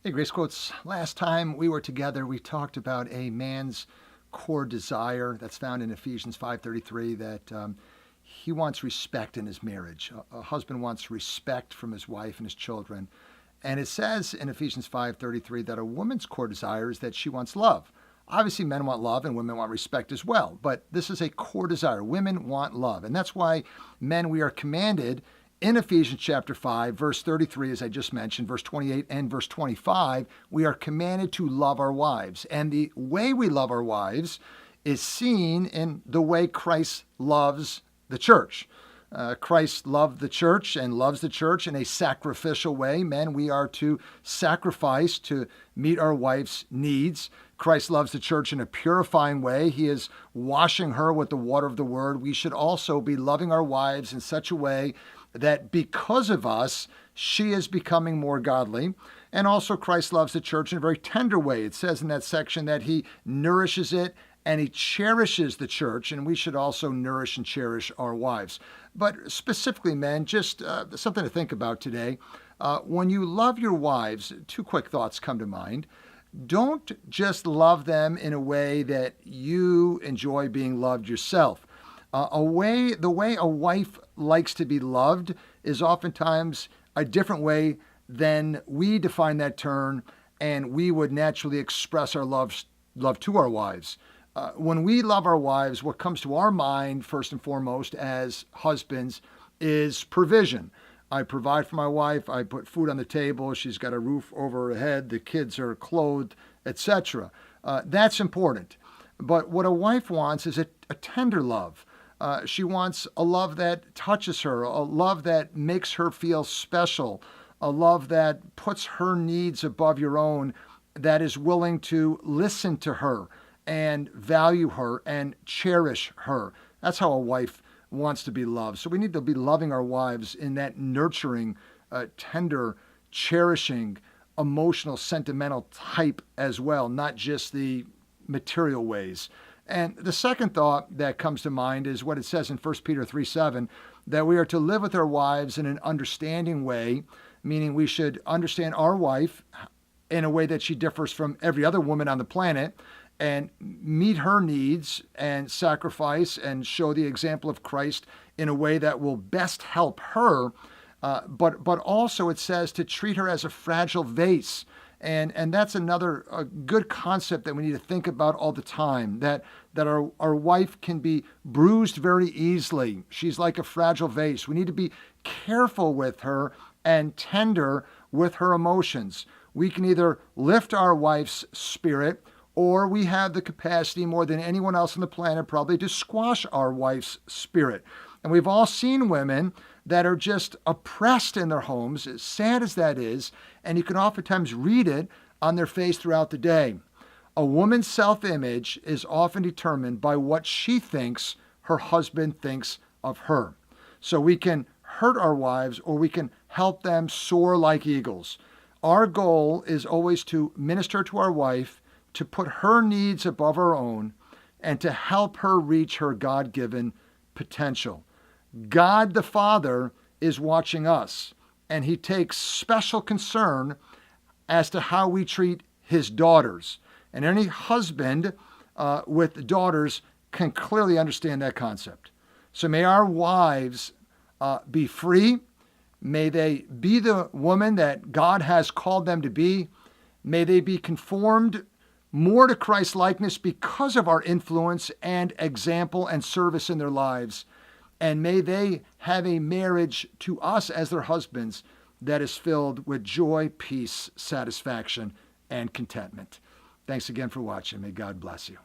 Hey, Grace Quotes. Last time we were together, we talked about a man's core desire that's found in Ephesians 5:33 that he wants respect in his marriage. A husband wants respect from his wife and his children. And it says in Ephesians 5:33 that a woman's core desire is that she wants love. Obviously, men want love and women want respect as well, but this is a core desire. Women want love. And that's why men, we are commanded in Ephesians chapter 5, verse 33, as I just mentioned, verse 28 and verse 25, we are commanded to love our wives. And the way we love our wives is seen in the way Christ loves the church. Christ loved the church and loves the church in a sacrificial way. Men, we are to sacrifice to meet our wife's needs. Christ loves the church in a purifying way. He is washing her with the water of the word. We should also be loving our wives in such a way that because of us, she is becoming more godly. And also Christ loves the church in a very tender way. It says in that section that he nourishes it and he cherishes the church, and we should also nourish and cherish our wives. But specifically, men, just something to think about today. When you love your wives, two quick thoughts come to mind. Don't just love them in a way that you enjoy being loved yourself. The way a wife likes to be loved is oftentimes a different way than we define that term, and we would naturally express our love to our wives. When we love our wives, what comes to our mind first and foremost as husbands is provision. I provide for my wife. I put food on the table. She's got a roof over her head. The kids are clothed, etc. That's important. But what a wife wants is a tender love. She wants a love that touches her, a love that makes her feel special, a love that puts her needs above your own, that is willing to listen to her and value her and cherish her. That's how a wife wants to be loved. So we need to be loving our wives in that nurturing, tender, cherishing, emotional, sentimental type as well, not just the material ways. And the second thought that comes to mind is what it says in 1 Peter 3:7, that we are to live with our wives in an understanding way, meaning we should understand our wife in a way that she differs from every other woman on the planet and meet her needs and sacrifice and show the example of Christ in a way that will best help her. But also it says to treat her as a fragile vase. And that's another good concept that we need to think about all the time, that our wife can be bruised very easily. She's like a fragile vase. We need to be careful with her and tender with her emotions. We can either lift our wife's spirit, or we have the capacity more than anyone else on the planet probably to squash our wife's spirit. And we've all seen women that are just oppressed in their homes, as sad as that is, and you can oftentimes read it on their face throughout the day. A woman's self-image is often determined by what she thinks her husband thinks of her. So we can hurt our wives or we can help them soar like eagles. Our goal is always to minister to our wife, to put her needs above our own, and to help her reach her God-given potential. God the Father is watching us, and he takes special concern as to how we treat his daughters. And any husband with daughters can clearly understand that concept. So may our wives be free. May they be the woman that God has called them to be. May they be conformed more to Christ's likeness because of our influence and example and service in their lives. And may they have a marriage to us as their husbands that is filled with joy, peace, satisfaction, and contentment. Thanks again for watching. May God bless you.